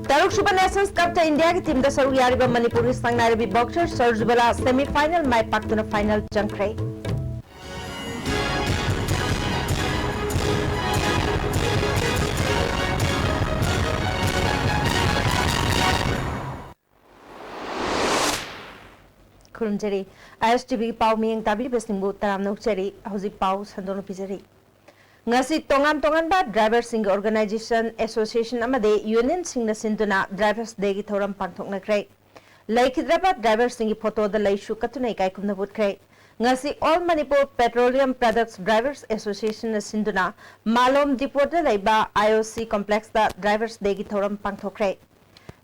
Taruk Suba Nations Cup ta India ki team da saru yariba Manipuri sangnaribi boxer Sarjubala semi-final mai paktuna final jangkre. Kurunjeri ISTV pau miyeng tabli besingbu taram nokcheri hauji pau sandono pijeri. Ngasi tongan ba driver sing organization association amade union sing na sinduna drivers degi thoram pangthok na krai laikhidraba driver sing photo da laishu katunai kai kumna but krai ngasi all Manipur petroleum products drivers association na sinduna malom depot da laiba IOC complex da drivers degi thoram pangthok krai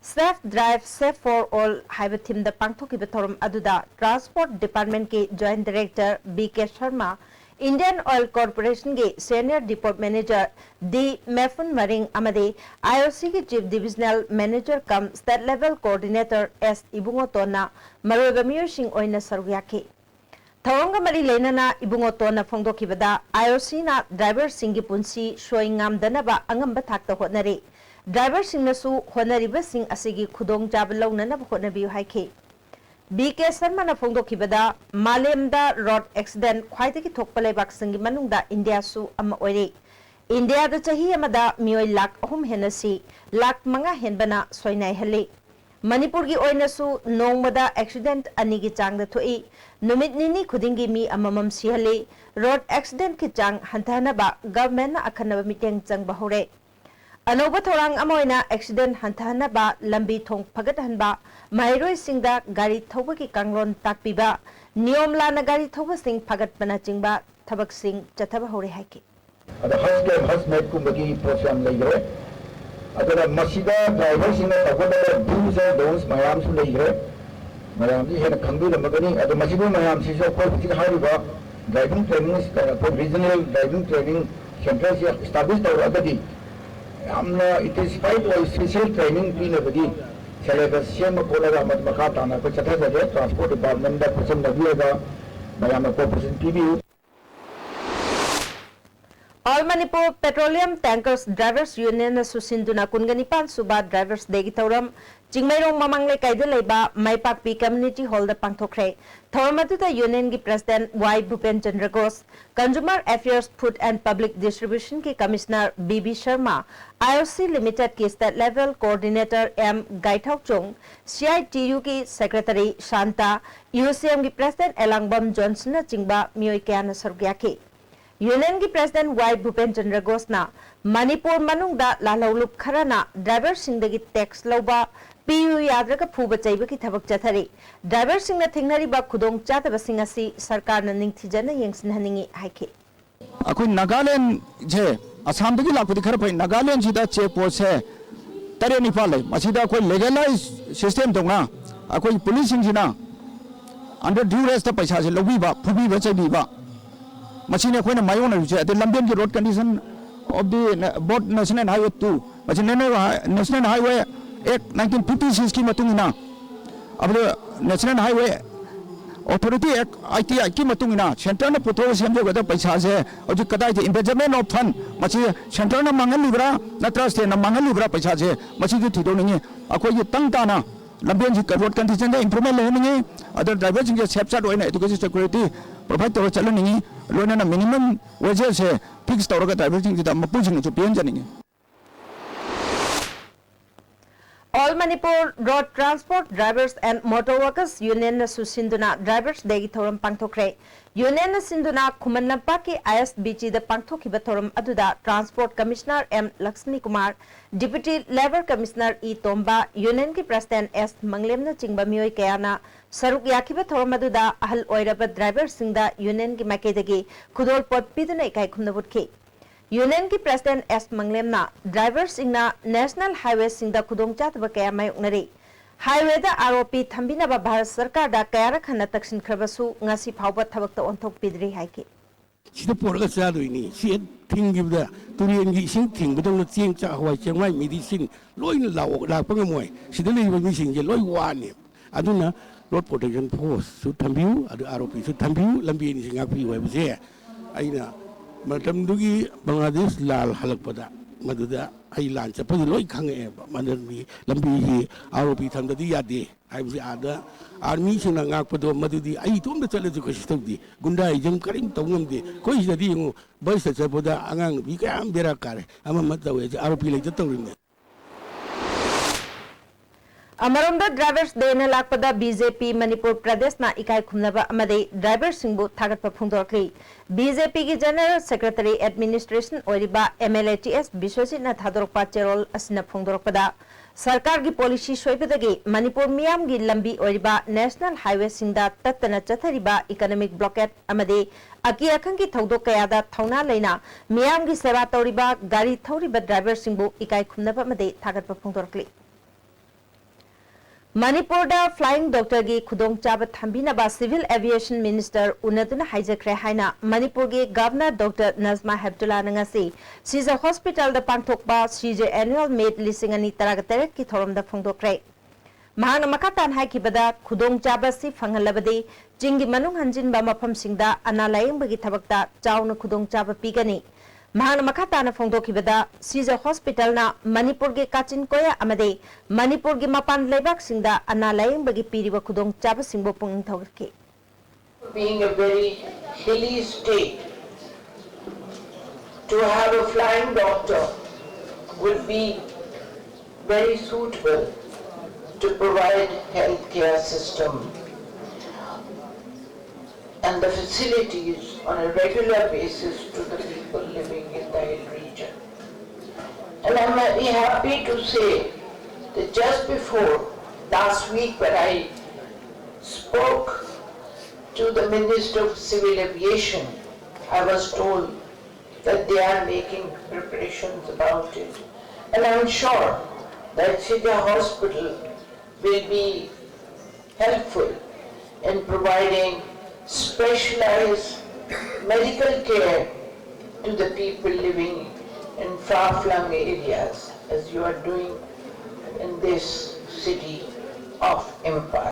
safe drive safe for all haiba team da pangthok ki thoram aduda transport department ke joint director BK Sharma Indian Oil Corporation के Senior Depot Manager D. Mefun Maring Amade IOC के Chief Divisional Manager come State Level Coordinator S. Ibungo Tona Maroiba Miyosing Oina Saruyaki. Thawanga Mari Lenana Ibungo Tona Fongdo Kibada IOC na driver singi punsi showing ngam danaba angamba thakta hotnari. Driver sing nasu honariba sing asigi khudong jabalaw na honabiyu haike. BK Sharma na phongdo kibada malemda road accident khwaidagi thokpa leibak singi manungda India su ama oire India da chahi amada mioi lakh ahum henasi lakh manga henbana soinai hale Manipur gi oina su nongmada accident ani gi changda thoi numit nini khudingi mi amamam sihale road accident ki chang hantana ba government na akhana miteng chang bahore Anoba thorang amoina accident hantana ba lambi thong phagat hanba Mairoi singda gari thoba ki kanglon takpiba niyom lana gari thoba sing phagat bana chingba thabak sing chathaba hore haiki ada has met kumbagi program leigre ada masida driver sing tagoda do's and don'ts mayam su leigre mayam ji hena khangdu lamagani ada masibo mayam si so ko chi hariba driving training for regional driving training centers established already it is quite a special training in the Syllabus Sema Kola Makatana, which has a transport department that was in the Viaga, Mayama Corporation PBU. All Manipur Petroleum Tankers Drivers Union Susinduna Kunganipan Suba Drivers Degitauram, Jingmairong Mamangle Kaidaleba, Maipapi Community Hall the Pangtokre, Thoramatuta Union Gi President Y. Bhupen Chandragos, Consumer Affairs Food and Public Distribution Ki Commissioner BB Sharma, IOC Limited Ki State Level Coordinator M. Gaithau Chung, CITU Ki Secretary Shanta, UCM Ki President Elangbam Johnson Chingba Mioikeana Sargyaki. Union ki President Y. Bhupen Chandragos na Manipur manungda lalawlup kharana driver singdagi tax lauba PU yadraga phuba chaiba ki thabak chathari driver singna thingnari ba khudong chataba singasi sarkar na ningthijana yengsin haningi haike akoi Nagaland je Assam dagi lakudi khara pai Nagaland jida check post hai tare nipal lai masida koi legalized system donga akoi police singina under duress ta paisa se lobi ba phubi ba chaibi ba machine koi na mayon na the Lambian ki road condition of the both National Highway 2 National Highway Act 1956 ki matungina ab National Highway Authority Act ITI ki matungina center na putho semjo gada paisa se oju kadai the investment of fund machi center na mangal libra natra state na mangal libra paisa se machi ki thido ningi akoi ki tangta na Lambian ji road condition da improvement le ningi other drivers ji safeguard oina education security provide to chalani loan na minimum wages se fix tawraga drivers ji da mapujing chu pian jani All Manipur Road Transport Drivers and Motor Workers Union Susinduna Drivers Degi Thoram Pangthokre Union Sinduna Kumanlampa ki ISBG the Pangthokiba Thoram Aduda Transport Commissioner M Lakshmi Kumar Deputy Labor Commissioner E Tomba Union ki President S Manglemna Chingba Mioi Kayana Saruk Yakiba Thoram Aduda Ahal Oiraba Driver Singda Union ki Makedagi Kudol Pot Piduna Ikai Kumnabutki Union ki President S Manglemna drivers ingna National Highway singda khudong chatba kaya mayoknari highway da ROP thambina ba Bharat Sarkar da kaya rakhana taksin khrabasu ngasi phawba thabak ta onthok pidri haiki sida porga chadoini si thingibda turien gi sing thingbadong cheng cha hwai chengmai medicine loin law pangamoi sida leiba mi singje loi wani aduna road protection force su thambiu adu ROP su thambiu lambi ni singak pi wai bse aina Matam dugi Bangladesh lal halak pada Madhuda आई लान चपदी लोई खंगे मनदी लंबी ही आरोपी थंददी यादे हाइबसी आदा army Singh ngaakpado madudi ai tom da chale ko sistodi gunda ijam karim tawngam de ko isadi ngo bais cha boda angang bi ka am bera kare ama matawe आरोपी ले जतौरिने अमरोंदा drivers देने लापदा BJP Manipur प्रदेश ना इकाई खुमनबा अमदे ड्राइवर सिंबु थागत फुंगदोरखली बीजेपी की general secretary administration ओरिबा एमएलएटीएस Vishwajit ना थादोरपा चेरोल असिना फुंगदोरपदा सरकार की पॉलिसी सोइबदगी मणिपुर मियाम की लंबी ओरिबा नेशनल हाईवे सिंदा तत्तना चथरिबा इकोनॉमिक ब्लॉकेट अमदे अकी अखंग की थौदोक कयादा थौना लेना मियाम की सेवा तौरिबा गाड़ी थौरिबा ड्राइवर सिंबु इकाई खुमनबा अमदे थागत फुंगदोरखली मणिपुर फ्लाइंग डॉक्टर की खुदोंग चाब थंबीनबा सिविल एविएशन मिनिस्टर उनदुना हाइजख्रे हाइना मणिपुर के गवर्नर डॉक्टर नजमा हेब्दुल्ला नंगसी सीजे हॉस्पिटल द पांगथोकबा सीजे एनुअल मेट लिसिंग अनि तरागतरेट की थोरम द फंगदोक्रे महान मकातान हाइकिबदा खुदोंग चाब सि फंगलबदे चिंगी मनुंग हंजिनबा मफमसिंगदा अना लायंबगी थबकता चाउन खुदोंग चाब पीगनी महान मकातान फंगदोखिबदा सीजे हॉस्पिटल ना मणिपुर के काचिन कोया अमदे मणिपुर के मपान लेबाक सिंगदा अना लायंबगी पीरिबा खुदोंग चाब सिंगबो पुंग थौरके being a very hilly state, to have a flying doctor would be very suitable to provide healthcare system and the facilities on a regular basis to the people living in the hill region. And I'm very happy to say that just before last week when I spoke to the Minister of Civil Aviation, I was told that they are making preparations about it. And I'm sure that City Hospital will be helpful in providing specialized medical care to the people living in far-flung areas, as you are doing in this city of Empire.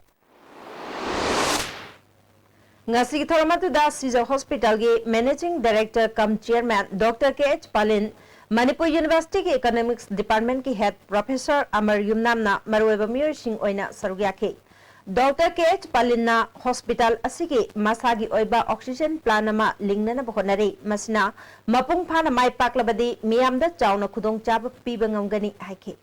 ngasi thoramatuda Caesar Hospital ge managing director cum chairman Dr. K.H. Palin Manipur University के Economics Department की head Professor Amar Yumnamna मरुएबा मियोइसिंग ओइना सरुग्याखे Dr. K.H. Palin Hospital asigi masagi oiba oxygen plan ama lingnana bahonare masina mapung phana mai paklabadi miyamda chauna khudong chaba piba ngamgani haike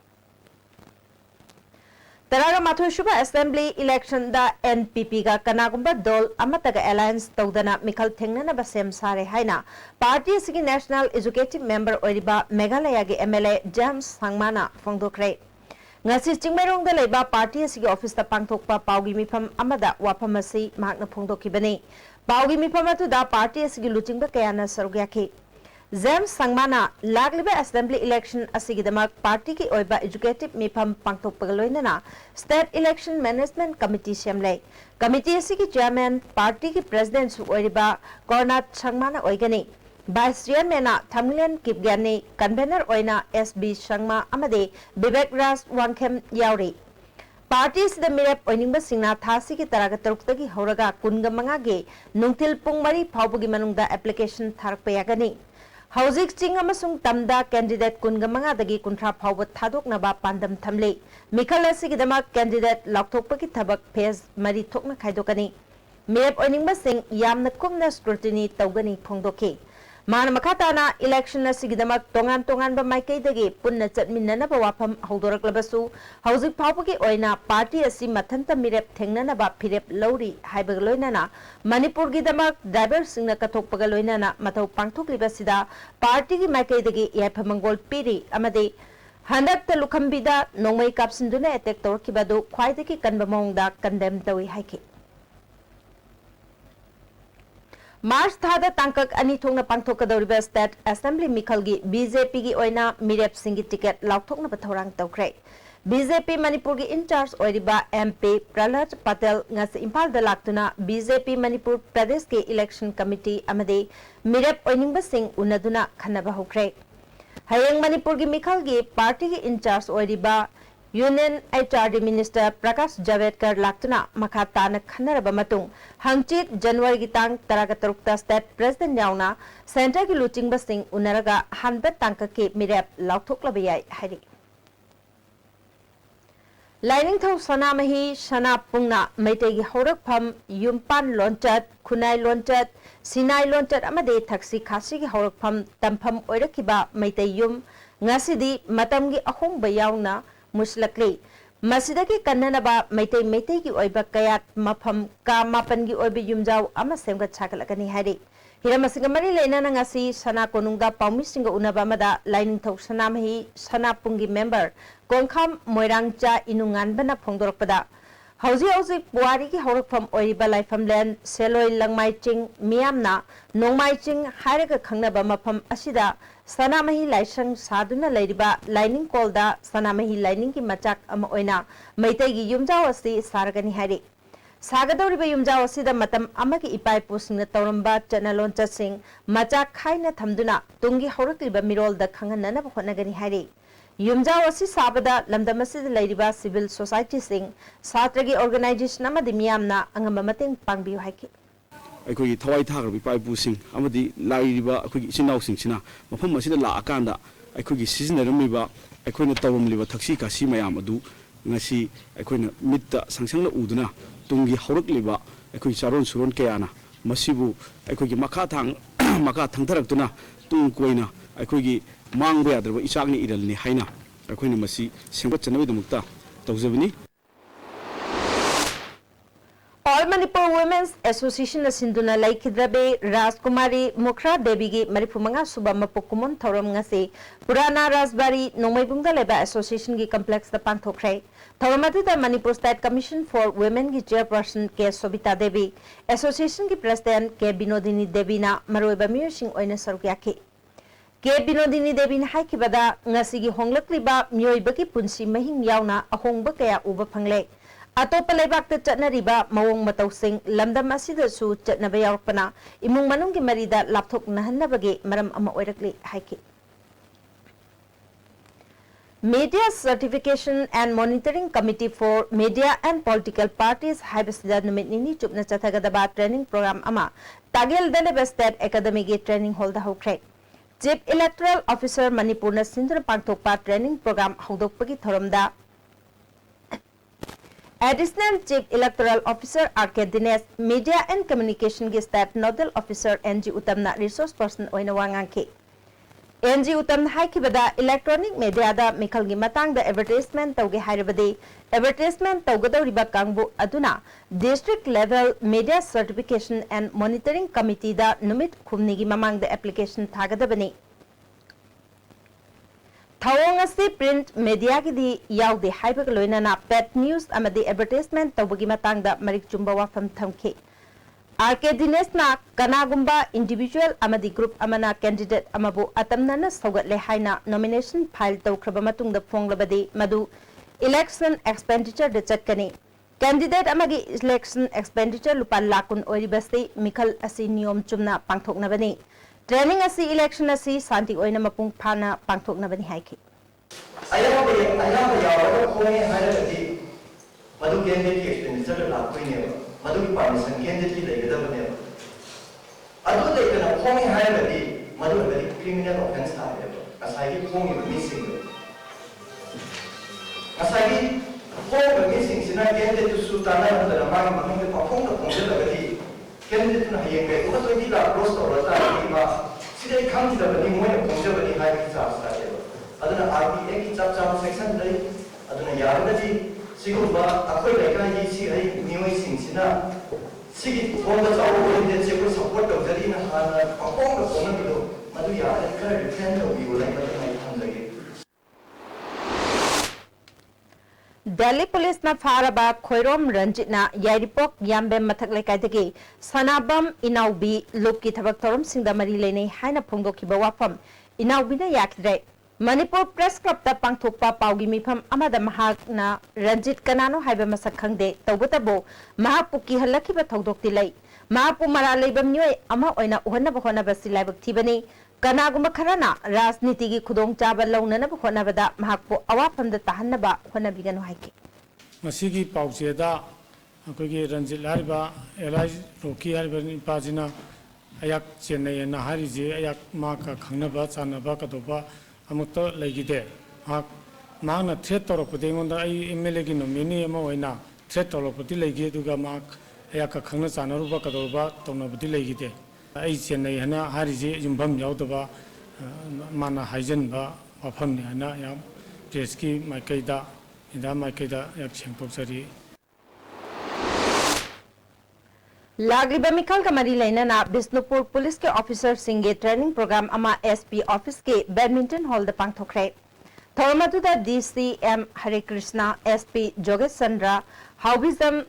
Taraga Mathu Shuba Assembly election da NPP ga kanagumba dol amataga alliance tawdana Mikhal Thengnana basem sare haina party sigi national executive member oiriba Meghalaya ge MLA James Sangmana fongdokre ngasi chingmairong da leiba party sigi office ta pangthokpa paugi mifam amada wafam asi mahakna phongdokibani paugi mifam atu da party sigi luchingba kayana sarugyakhe James Sangmana lagliba assembly election asigidamak party ki oiba educative mifam pangthokpagaloinana state election management committee semle committee asigi chairman party ki president su oiriba Kornat Sangmana oigani vice chairman Thamlian Kipgyani convener oina SB Sangma amade Vivek Raj Wangkhem yauri Parties the mirap oiningba singna thasi ki taraga taruktagi horaga kunga mangage nungtil pung mari phaubugi manungda application tharakpayagani Hauzik Ching amasung tamda candidate kunga mangadagi kunthra phauba thadoknaba pandam thamle Mikhal asigidamak candidate laukthokpagi thabak phase mari thokna khaidokani mirap oiningba sing yamna kumna scrutiny tawgani phongdokhe Mana makatana election asigidamak tongan ba maikaidagi punna chatminnanaba wafam haudoraklabasu hauzik phaubugi oina party asi mathanta mirep thengnanaba phirep lauri haibaga loinana Manipur gi damak driver singna kathokpaga loinana mathau pangthoklibasida party gi maikaidagi yaiphamangol piri amade handak talukhambida nongmai kapsinduna attack torkibadu khwaidagi kanba mongda condemn tawi haike March thada tangkak ani thongna pangthokadoriba state assembly mikhalgi BJP gi oina mirep singi ticket laukthokna bathorang tawkre BJP Manipur gi in charge oiriba MP Prahlad Patel ngasi Imphal da laktuna BJP Manipur Pradesh ke election committee amade mirep oiningba sing unaduna khanaba hokre hayeng Manipur gi mikhalgi party gi in charge oiriba Union HRD Minister Prakash Javadkar Laktuna Makhatana Khanaraba Matung Hangchit January Gitang Taragatarukta State President Yauna Center ki Luching Basing Unaraga Hanbet Tanka Ke Mirep Lautuk Labiyai Hari Lining Thau Sanamahi Shana Pungna Maitegi Horak Pam Yumpan Lonchat Kunai Lonchat Sinai Lonchat Amade Taxi Kasi Horak Pam Tampam Oirakiba Maite Yum Ngasidi Matamgi Ahong Bayauna Muslakli Masidaki Kananaba Maite Maite ki Oiba Kayat Mapam Ka Mapangi Oibi Yumjau Amasemga Chakalakani Hari Hiramasingamari Lena Nangasi Sana Konunga Paumisinga Unabamada Lining Thau Sanamahi Sana Pungi member Gongkham Moirangcha Inungan Bana Pongdorpada Hauzi Buari ki Horakfam Oiba Laifam Land Seloi Langmai Ching Miamna Nongmai Ching Haraga Kangnaba Mapam Asida Sanamahi Laisang Saduna Ladiba Lining Kolda Sanamahi Lining ki Machak Ama Oina Maitegi Yumjao Asi Saragani Hari Sagadoriba Yumjao Asida Matam Amaki Ipai Pusing Tauramba Chanaloncha Sing Machak Kaina Tamduna Tungi Horakliba Mirol the Kanganana Honagani Hari Yumjao Asi Sabada Lamdamasi Ladiba Civil Society Sing Satragi Organization Amadi Miamna Angamating Pangbi Haki ꯑꯩꯈꯣꯏꯒꯤ ꯊꯋꯥꯏ ꯊꯥꯈ꯭ꯔꯕ ꯏꯄꯥ ꯏꯄꯨꯁꯤꯡ ꯑꯃꯗꯤ ꯂꯥꯛꯏꯕ ꯑꯩꯈꯣꯏꯒꯤ ꯏꯆꯤꯟ ꯏꯅꯥꯎꯁꯤꯡꯁꯤꯅ ꯃꯐꯝ ꯑꯁꯤꯗ ꯂꯥꯛꯑꯀꯥꯟꯗ ꯑꯩꯈꯣꯏꯒꯤ ꯁꯤꯖꯤꯟꯅꯔꯝꯂꯤꯕ ꯑꯩꯈꯣꯏꯅ ꯇꯧꯔꯝꯂꯤꯕ ꯊꯛꯁꯤ ꯈꯥꯁꯤ ꯃꯌꯥꯝ ꯑꯗꯨ ꯉꯁꯤ ꯑꯩꯈꯣꯏꯅ ꯃꯤꯠꯇ ꯁꯪꯁꯪꯅ ꯎꯗꯨꯅ ꯇꯨꯡꯒꯤ ꯍꯧꯔꯛꯂꯤꯕ ꯑꯩꯈꯣꯏꯒꯤ ꯆꯥꯔꯣꯟ ꯁꯨꯔꯣꯟ ꯀꯌꯥꯅ ꯃꯁꯤꯕꯨ ꯑꯩꯈꯣꯏꯒꯤ ꯃꯈꯥ ꯊꯪꯊꯔꯛꯇꯨꯅ ꯇꯨꯡ ꯀꯣꯏꯅ ꯑꯩꯈꯣꯏꯒꯤ ꯃꯥꯡꯕ ꯌꯥꯗ꯭ꯔꯕ ꯏꯆꯥꯛꯅꯤ ꯏꯔꯜꯅꯤ ꯍꯥꯏꯅ ꯑꯩꯈꯣꯏꯅ ꯃꯁꯤ ꯁꯦꯝꯒꯠꯆꯅꯕꯒꯤꯗꯃꯛꯇ ꯇꯧꯖꯕꯅꯤ All Manipur Women's Association Sinduna Laikidrabe Rajkumari Mukhra Devi Maripumanga Subama Pokumon Thoram Ngasi Purana Rasbari Nomaibunga Leba Association Gi Complex the Pantokre Thoramati the Manipur State Commission for Women Gi Chairperson K Sobita Devi Association Gi President K Binodini Devina Maroiba Musing Oina Sarukyaki K Binodini Devin Haikibada Ngasi Gi Honglakliba Myoibaki Punsi Mahing Yauna Ahongba Kaya Uba Pangle Atop Palebak the Chatnariba, Mawong Matosing, Lamda Masida Su, Chatnabayarpana, Imung Manungi Marida, Laptok Nahanabagi, Madam Ama Oirakli, Haiki. Media Certification and Monitoring Committee for Media and Political Parties, Hibasida Numitini, Chupna Chathagadaba Training Program Ama, Tagil Delebe State Academic Training Holder Hokre. Chief Electoral Officer Manipurna Sindra Pantokpa Training Program Hodokpagi Thoramda. Additional Chief Electoral Officer R.K. Dinesh, Media and Communication Staff Nodal Officer N.G. Utamna Resource Person Oinawanganki. N.G. Utam Haikibada Electronic Media da Mikalgi Matang the advertisement Tauge Hairabadi, advertisement Taugado Riba Kangbu Aduna, District Level Media Certification and Monitoring Committee da Numit Kumnigi Mamang the application Tagadabani. Thawangasi print media ki di yaw di haibag loina na pet news amadi advertisement tawbagi matang da marik chumba wafam thamki. R.K. Dinesh na kanagumba individual amadi group amana candidate amabu atamna na sagat lehaina nomination file tawkraba matung da fonglabadi madu election expenditure de chatkani. Candidate amagi election expenditure lupa lakun oribasti mikal asi niyom chumna pangthoknabani. Training asi election asi santi oina mapung phana pangthokna bani haiki ayaba yawa ko ne harati madu candidate expenditure la koine madu ki permission candidate ki legada bane adu lekana ko ne harati madu very criminal offense ha asai ki ko ni missing asai ko missing sina candidate su tana na ma ma ke perform da phone lagati candidate na hayenge ko to di la close to rata ki ma sidai kham da bani mo ne phone bani hai ki sa sa ye aduna RPA ki chap chap section dai aduna yar da ji sigumba akoi lai ka yi si ai nioi sing sina sigi phone da chaw ko de che ko support da jari na ha na perform da phone na do madu ya ka return da bi ulai ka mai tham lage Delhi Police na Faraba Khoirom Ranjit na Yairipok Yambe Mathak Lekaidagi Sanabam Inaubi Lupki Thabak Thorom Singda Mari Lene Haina Phongdoki Bawafam Inaubi na Yakre Manipur Press Club ta Pangthokpa Paugi Mifam Amada Mahak na Ranjit Kanano Haiba Masak Khangde Tawbutabo Mahapu ki halaki ba Thodokti Lai Mahapu Mara Leibam Nyoi Ama Oina Uhana Bahona Basi Laibak Thibani Kanaguma Karana, Rasniti Kudong Java Lona Honavada, Mahako, Awapam the Tahanaba, Honabigan Hike. Masigi Pauseda, Akogi Ranjil Harba, Elai Roki Harban Pazina, Ayak Chennai and Hariji, Ayak Maka Kanaba, Sanaba Katoba, Amoto Legide. Mana threat or putting on the Emelegino, Minimoina, threat or Putilegi to Gamak, Ayaka Kanas and Aruba Kadoba, Tonabutilegi. I Chennai and Hariji, Jumbam Yautaba, Mana Hazenba, Apamniana, Yam, Jeski, Makeda, Ida Makeda, Yakshan Popsari. Lagriba Mikal Kamari Lainana, Bisnupur Police Officer Singe Training Program Ama SP Office Ke Badminton Hall the Pangthokre. Thoramatuda DCM Hare Krishna SP Jogesh Sandra Howbism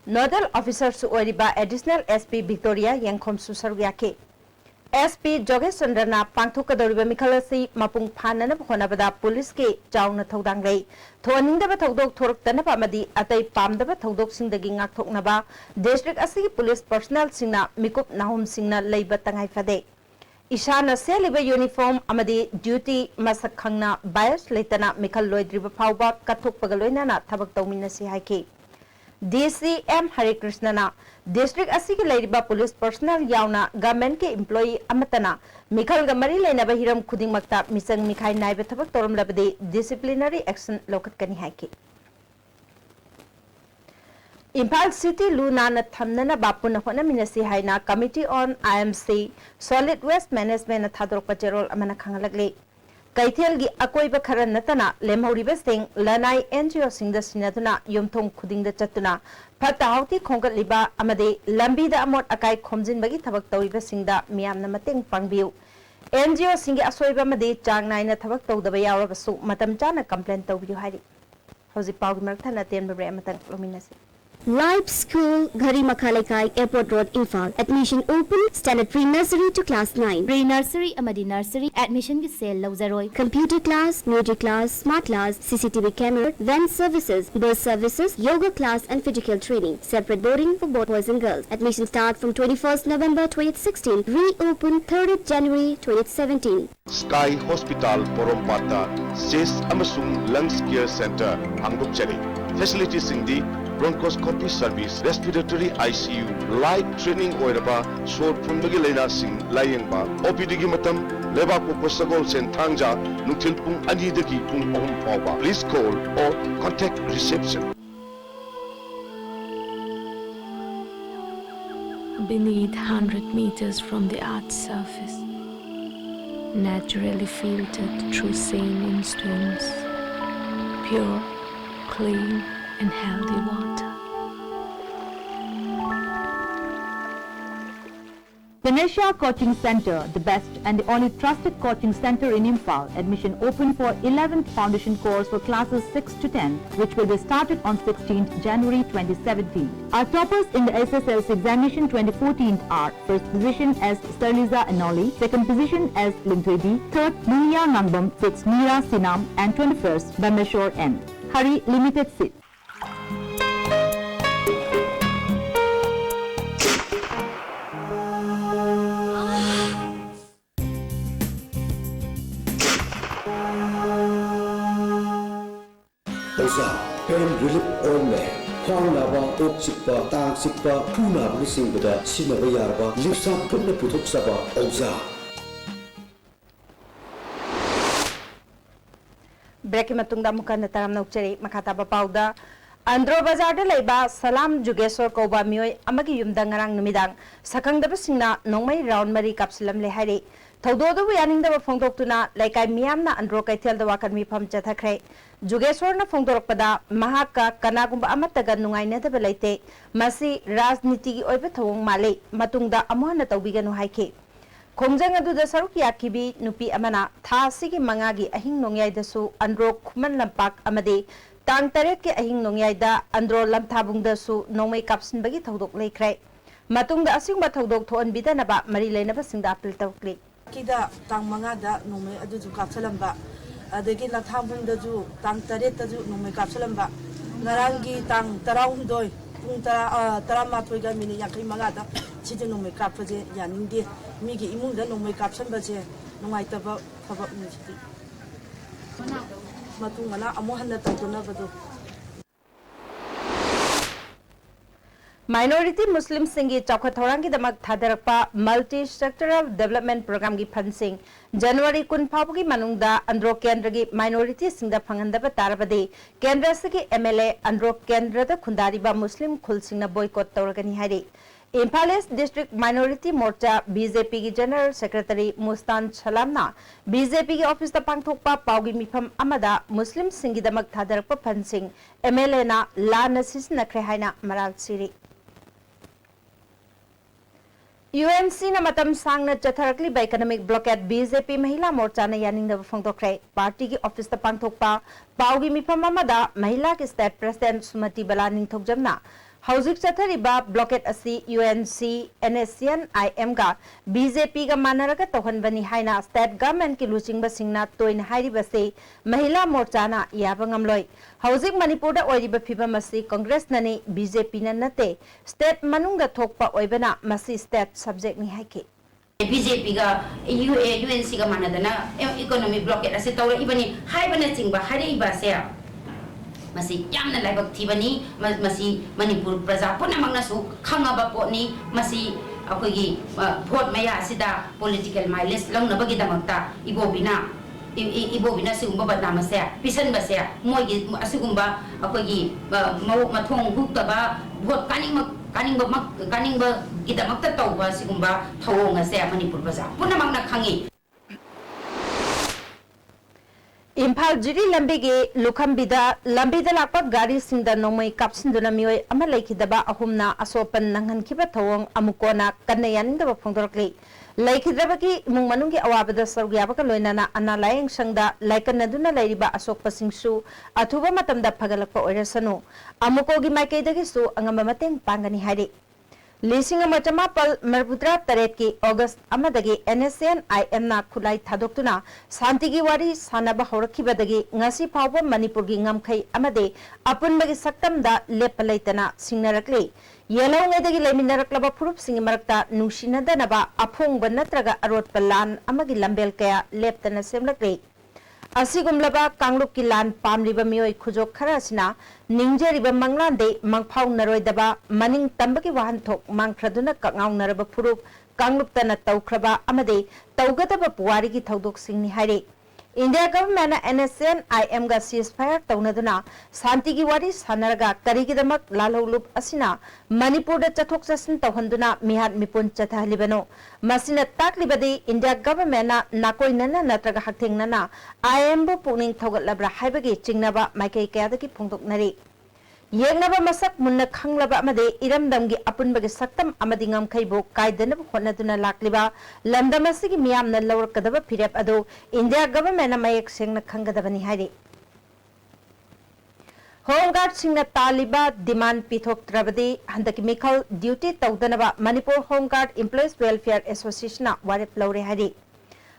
Nodal Officer Suoriba Additional SP Victoria Yankom Susarwiake SP Jogesh Sandra na Pangthokadoriba Mikalasi Mapung Panana Honabada Police Ke Jauna Thodangre Thoninda Thodok Thorktana Pamadi Atai Pamdaba Thodok Sing the Gingak Thoknaba District Asi Police Personnel Singna Mikup Nahum Singna Labor Tangai Fade Ishana Seliba uniform amadi duty masak khangna bias letana Mikal Loidriba Pauba Katuk Pagaloina Tabak Domina Sihake DCM Hare Krishna na District Asiki Ladiba Police Personnel Yauna Government ke employee Amatana Mikal Gamari Lena Bahiram Kuding Makta Misang Mikai Naiba Tabak Torum Labade disciplinary action lokat kani hake Impal City Luna Thamnana Bapuna Hona Minasi Haina Committee on IMC Solid Waste Management Thadrok Pacherol Amana Kangalagli Kaitielgi Akoiba Karan Natana Lemhoriba Sing Lanai NGO Sing the Sinatuna Yumthong Kuding the Chatuna Patahauti Kongat Liba Amade Lambi the Amot Akai Komjin Bagi Tabak Tawiba Singda Miam Namating Pangbiu NGO Singi Asoiba Made Chang Nine Tabak Taw the Bayara Basu Matam Chana complaint of you Hari Hosi Pau Martana Ten Bramatan Luminasi Live School, Ghari Makhalekai, Airport Road, Imphal. Admission open, standard pre-nursery to class 9. Pre-nursery, Amadi Nursery, admission with sale, Lauzaroi. Computer class, music class, smart class, CCTV camera, van services, bus services, yoga class and physical training. Separate boarding for both boys and girls. Admission start from 21st November 2016. Reopen 3rd January 2017. Sky Hospital, Porompata, CIS Amasung Lungs Care Center, Hanguk Chari. Facilities in the bronchoscopy service, respiratory ICU, light training oiraba, sor pumbagi leina sing layengba, OPD gi matam, leba ko posagol sen thangja, nuktil pung ani dagi pung ohum pawba. Please call or contact reception. Beneath 100 meters from the Earth's surface, naturally filtered through saline stones, pure, clean and healthy water. Ganesha Coaching Center, the best and the only trusted coaching center in Imphal. Admission open for 11th foundation course for classes 6 to 10, which will be started on 16th January 2017. Our toppers in the SSLC examination 2014 are: first position as Sterliza Anoli, second position as Lintwedi, third Munia Nangbam, sixth Mira Sinam, and 21st Bameshore N. Hurry, limited seat. Pain relief ointment, Hong Lava, Oak Sipa, Tang Sipa, Puna, missing with a Sinavayarba, Lipsa, Puna Putuk Saba, Oza. Break Matunda Mukana Taram Nokcheri, Makataba Pauda, Andro Bazar de Leba, Salam Jugesor Koba Mui, Amagi Yumdangarang Numidang, Sakang the Basina, Nomai Round Marie Capsulam Lehari. Though we are in the Fongtuna, like I Miamna and Roka tell the Wakami Pam Jatakre, Jugesor na Fongdorpada, Mahaka, Kanagumba Amataga Nungai Netabelete, Masi, Razniti Oibatong Male, Matunda Amona Tobigan Haike. Kongjanga do the Sarukia Kibi, Nupi Amana, Ta Sigi Mangagi, Ahing Nongyai the Su, Andro Kuman Lampak Amade, Tang Tareke Ahing Nongyaida, Andro Lamtabung the Su, no make ups in Bagit Hodok Lake. Matung the Asing Batodok to Unbidanaba, Marilena Sinda Piltokli. Kida tang mangada nume adu ju kapsalamba adagi lathambung da ju tang taret da ju nume kapsalamba narangi tang tarawundoi pung tarama toiga mini yakai mangada chide nume kapje yaninde migi imung da nume kapsan baje ꯅꯨꯡꯉꯥꯏꯇꯕ ꯊꯕꯛꯅꯤ ꯁꯤꯗꯤ ꯃꯇꯨꯡ ꯃꯅꯥ ꯑꯃꯨꯛ ꯍꯟꯅ ꯇꯧꯗꯅꯕꯗꯣ Minority Muslim singi chawkha thorangi damak thadarpa multi sectoral development program gi funding January kun phawgi manungda andro kendra gi minority singda phangandaba tarabade kendra sigi MLA andro kendra da khundari ba Muslim khul singna boycott tawragani hari Imphal East District Minority Morcha BJP gi General Secretary Mustan Salamna BJP gi office da pangthokpa pawgi mifam amada Muslim singi damak thadarpa funding MLA na la nasis nakre haina maral siri UNC na matam sang na chatharakli ba economic blockade BJP Mahila Morcha na yaning na phangtokre party gi office ta pangthokpa pawgi mifam amada Mahila ki state president Sumati Bala ningthokjamna hauzik chathariba blockade asi UNC NSCN IM ga BJP ga manaraga tohanbani haina state government ki luchingba singna toin hairiba se Mahila Morcha na yabangamloi hauzik Manipur da oiriba phibam asi Congress nani BJP na nate state manungda thokpa oibana masi state subject ni haike BJP ga UNC ga manadana economic blockade asi tawra ibani haibana chingba hariba se masi yamna laibak thibani masi Manipur praja punamangna su khangaba potni masi akogi vote maya asida political mileage longnabagi damakta ibobina sigumba badnama se pisan ba se moigi asigumba akogi mathong huktaba vote kaningba gidamakta tawba sigumba thawonga se Manipur praja punamangna khangi Imphal jiri lambigi lukhambida lambida lakpa gari singda nomai kapsinduna mioi ama laikhidaba ahumna asopan nanghankhiba thawong amukona kanna yaningdaba phongdorkli laikhidabagi imung manunggi awabada sargyabaka loinana ana layeng sangda laikanaduna lairiba asokpasingsu athuba matamda phagalakpa oirasanu amukogi maikaidagi su angamba mateng pangani hari Lising Machamapal Marbutra Taretki August Amadagi NSN IM na Kulai Thadoktuna Santigi Wari Sanaba Horakibadagi Ngasi Pawba Manipurgi Ngamkai Amade Apunbagi Saktam da Lepalaitana Singnarakli Yellow Nedagi Leminaraklaba Purup Singimarakta Nushinadana Apung Banatraga Arot Palan Amagi Lambel Kaya Leptana Semlakli Asigumlaba Kanglup Kilan Pamliba Mioi Kujok Karasina Ningjariba Manglande Mangpau Naroidaba Maning Tambaki Wahantok Mangkraduna Kangaw Naraba Purup Kanglup Tana Taukraba Amade Taugataba Puarigi Taudok Singni Hari India government NSN IM ga ceasefire taunaduna Santigi Wari Sanaraga Karigidamak Lalolup Asina Manipur da chathok chasin tauhanduna Mihat Mipun Chathalibano Masina Taklibadi India government na Nakoinana Natraga Haktingnana IM bu Puning Thogatlabra Haibagi Chingnaba Maikai Kayadaki Pungtoknari Yengnaba Masak Munna Khanglaba Amade Iramdamgi Apunbagi Saktam Amadingam Kaibo Kaidanab Honaduna Lakliba Landamasigi Miam na Lower Kadaba Pirep Ado India government na Mayak Singna Kangadabani Hari Home Guard Singna Taliba demand Pithok Trabadi Handaki Mikal duty Taudanaba Manipur Home Guard Employees Welfare Association Warep Laure Hari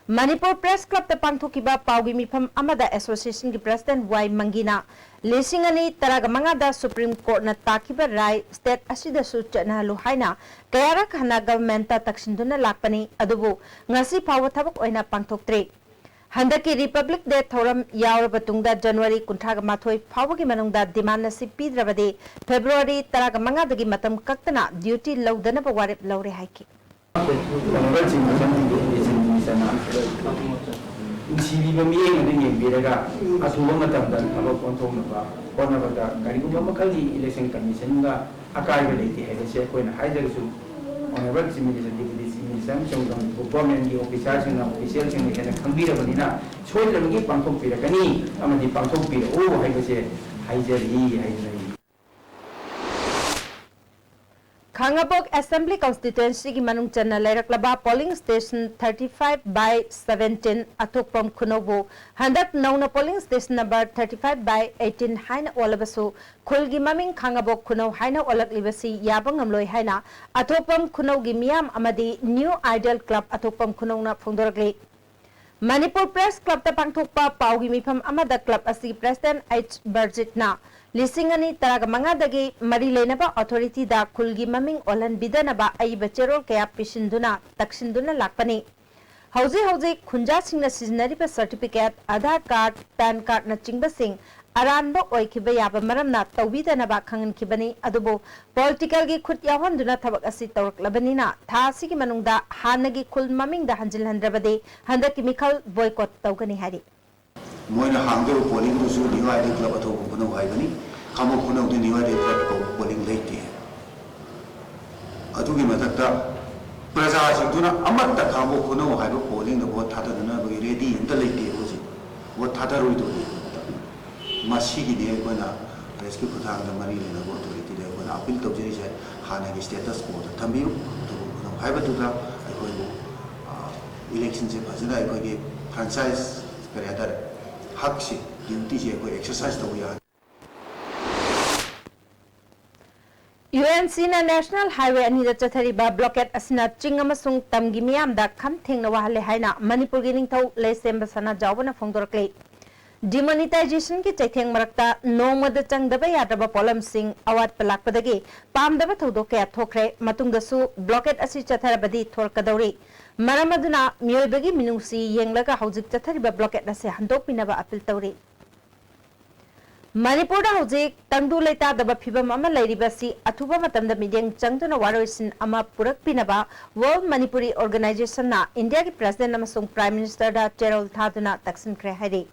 Manipur Press Club the Pangthokiba Paugi Mifam Amada Association ki President Y Mangina Lisingani Taragamanga da Supreme Court na Takiba Rai State Asida Suchana Luhaina Kayara Khana Government ta Takshinduna Lakpani Adubu Ngasi Pawa Thabak Oina Pangthoktre Handaki Republic Day Thoram Yaurabatungda January Kuntraga Mathoi Pawagi Manungda demand na Sipidrabade February Taragamanga dagi Matam Kaktana duty Laudana Warep Laure Haiki Sibiba miyeng na yung biraga asuwa matanda habang kontong na ba kung nabata kariguba makali election commission nga akay relate hay siya ko na hydro su honorable similisa deputy similisa siyang government gi officials na officials ng kanya kambira ba nina so ito lagi pangtong pira kani amadi pangtong pira hay kasi hydro Khangabok Assembly Constituency ki manung channa lairaklaba polling station 35/17 athokpam khunobu handak nauna polling station number 35/18 haina olabasu khulgi maming Khangabok khuno haina olaklibasi yabangamloi haina athokpam khunogi miyam amadi New Ideal Club athokpam khunona phongdorakli Manipur Press Club ta pangthokpa paugi mifam amada club asi President H Barjitna Lisingani Taragamanga dagi Marilenaba Authority da Kulgi Maming Olan Bidanaba Aiba Cherol Kaya Pishinduna Takshinduna Lakpani हौजे खुंजा सिंगना सिजनरिबा certificate Aadhaar card PAN card न चिंगबसिंग अरानबो ओइखिबा याबा मरमना तौबीदनबा खंगनखिबनी अदुबो political गी खुद यावंदुना थबक असि तौरकलबनिना थासिगी मनुंगदा हानगी खुल ममिंगदा हंजिलहंद्रबदे हंदकी मिखल बॉयकॉट तौगनी हारी मोइना हांगदो पोलिंग दुसु निवाय दे क्लब अथो कुनो हाइबनी खामो कुनो दे निवाय दे क्लब पोलिंग लेते अदुगी मथक्ता प्रजा सिंगदुना अमत्ता खामो कुनो हाइबो पोलिंग दो थादना बगे रेडी इंत लेते होजि वो थादरोइ दो मसीगी दे कोना रेस्क्यू खुदांग द मरी लेना वो अथॉरिटी दे कोना अपील तौजरी से हानागी स्टेटस को थंबियु तो कुनो हाइबतुदा अखोइबो इलेक्शन से फजना अखोइगे फ्रेंचाइज करेदर हक से ड्यूटी से कोई एक्सरसाइज तो हुआ UNC na National Highway ani da chathariba blockade asina ching amasung tamgi miyam da kham thengna wahale haina Manipur gi ningthau leisem basana jawbana phongdorakle demonetization ki chaitheng marakta nomada changdaba yadaba polam sing awat palakpadagi pamdaba thodok ya thokre matungda su blockade asi chatharabadi thorkadori maramaduna miyoibagi minungsi yenglaga haujik chathariba blockade ase handokpinaba appeal tawri Manipur da hojik tangdu leita daba phibam ama lairibasi athuba matamda mideng changduna waroisin ama purakpinaba World Manipuri Organization na India ki President amasung Prime Minister da Cheryl thaduna taksin kre hari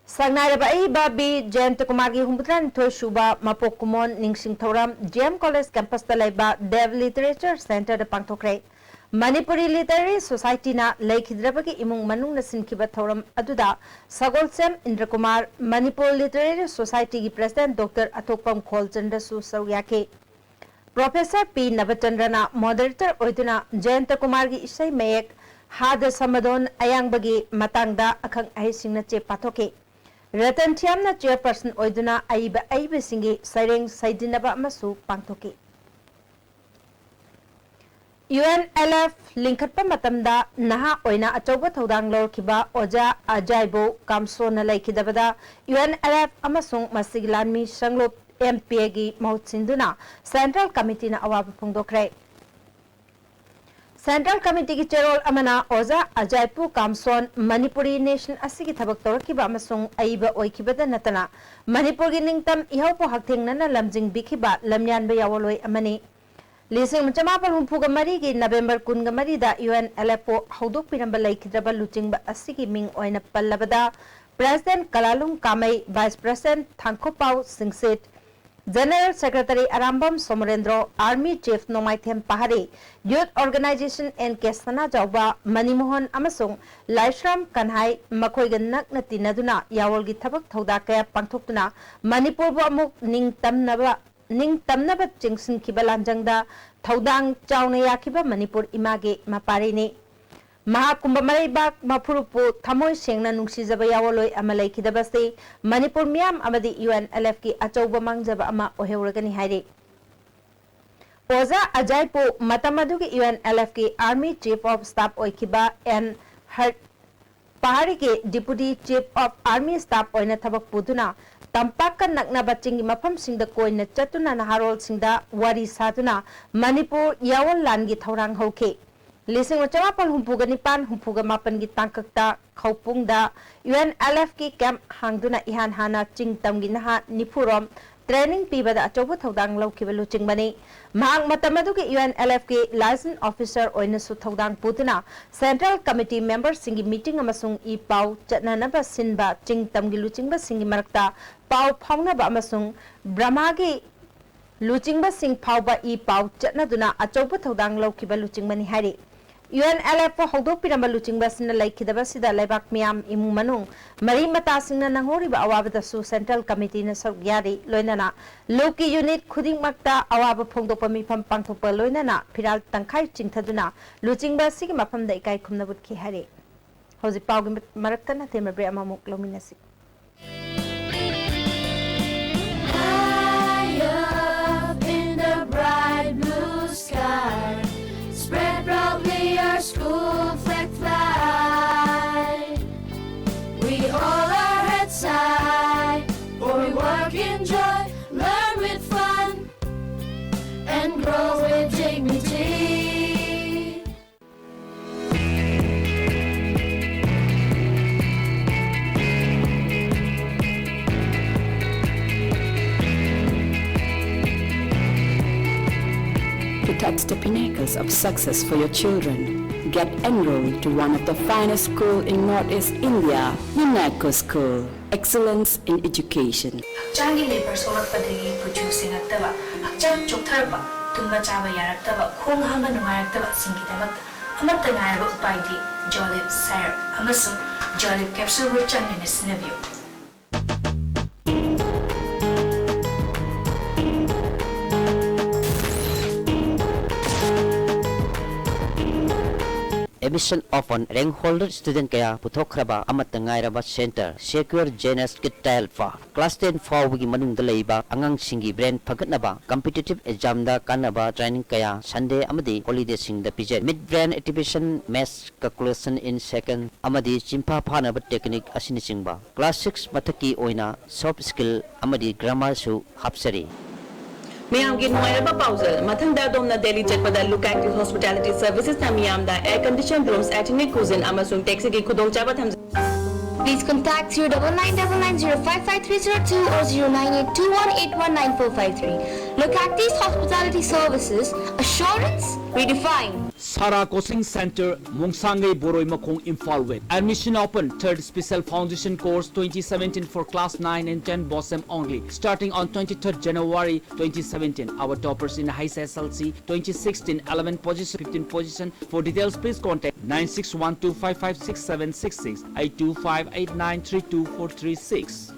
Sangnaraba iba bi Jayant Kumar gi humbutran thoi shuba mapok kumon ningsing thoram GM College campus da laiba Dev Literature Center da pangthokre Manipuri Literary Society na laikhidrabagi imung manung na sinkiba thoram aduda Sagolsem Indra Kumar Manipur Literary Society ki President Dr. Atokpam Kholchandra su sawyake Professor P Navachandra na moderator oiduna Jayant Kumar gi isai mayek hada samadon ayangbagi matangda akhang ahising na che pathoke Ratan Thiam na chairperson oiduna aiba singi saireng saidinaba amasu pangthoke UNLF linkatpa matamda naha oina achauba thodang lorkiba oja ajaibo kamso na laikidabada UNLF amasung masiglanmi sanglo MPA gi mahutsinduna Central Committee na awab phongdokre Central Committee ki chairol amana oja ajaipu kamson Manipuri Nation asigi thabak torkiba amasung aiba oikibada natana Manipur gi ningtam ihawpo hakthengna na lamjing bikiba lamyanba yawoloi amani Lising Machamapal Humpuga Marigi November Kunga Marida UNLF Haudok Pinamba Laikidraba Luchingba Asigi Ming Oina Palabada President Kalalung Kamai Vice President Thankopau Singsit General Secretary Arambam Somorendro Army Chief Nomaithem Pahari Youth Organization and Kesana Jauba Manimohan Amasung Laishram Kanhai Makoigan Naknati Naduna Yawolgi Tabak Thodakaya Pantokuna Manipur Amuk Ning Tamnaba Ning tamnaba chingsin kibalanjangda thaudang chawna yakiba Manipur image maparini Mahakumbha Maraibak Mapurupu thamoi sengna nungsijaba yawoloi ama laikidabase Manipur miyam amadi UNLF ki achauba mangjaba ama oheuragani hairi Oza Ajaipu matamadugi UNLF ki Army Chief of Staff oikiba and her Pahari ke Deputy Chief of Army Staff oina thabak puduna Tampaka naknaba chingi mafam singda koina chatuna naharol singda wari satuna Manipur yawon langi thaurang hauke Lising Machamapal Humpuga Nipan Humpuga Mapan gi tangkakta khaupungda UNLF ki camp hangduna ihan hana ching tamgi naha nipurom training pibada achobu thodang laukiba luching bani mahang matamadu ki UNLF ki license officer oina su thodang putuna Central Committee members singi meeting amasung I pau chatnanaba sinba ching tamgi luchingba singi marakta pau phaunaba amasung brahmagi luchingba sing phauba I pau chatnaduna achobu thodang laukiba luching bani hari UNLF Hodok Piramba Luchingba Sina Laikidaba Sida Lebak Miam Imu Manung Mari Mata Singna Nangoriba Awabada Su Central Committee na Sogyari Loinana Loki Unit Kuding Makta Awaba Pongdopami Pam Pangtopa Loinana Piral Tangkai Chingtaduna Luchingba Sigma Pam the Ikai Kumnabut Kihari Hosi Pau Maraktana Temabre Amamuk Lominasi High up in the bright blue sky Spread proudly our school flag fly. We hold our heads high, for we work in joy, learn with fun, and grow with dignity. is the pinnacles of success for your children. Get enrolled to one of the finest schools in Northeast India, UNESCO School. Excellence in education. Changi labor solak padagi producing aktaba, akcham choktarba, tumba chaba yaraktaba, khong hamba nungaraktaba singidamak, amatta ngayaba upaidi, Jolib syrup, amasung Jolib capsule with changi sinabyo. Admission often rank holder student kaya puthokraba amat ngairaba center secure genus kital fa class 10 fawgi manung dalaiba angang singi brain phagatnaba competitive exam da kanaba training kaya Sunday amadi holiday sing da pije mid brain activation math calculation in second amadi chimpa phanaba technique asini singba class 6 mathaki oina soft skill amadi grammar su hapsari Miyam ki noiraba pausal mathang da domna Delhi chatpada look active hospitality services na miyam da air conditioned rooms ethnic cuisine amasung taxi ki khudong chaba tham. Please contact 09999055302 or 09821819453. Look Active Hospitality Services, assurance redefined. Sara Coaching Center, Mungsangai Boroi Makong Imphal West. Admission open, third special foundation course 2017 for class 9 and 10 BOSM only. Starting on 23rd January 2017. Our toppers in high SSLC 2016, 11 position, 15 position. For details, please contact 9612556766, 82589324336.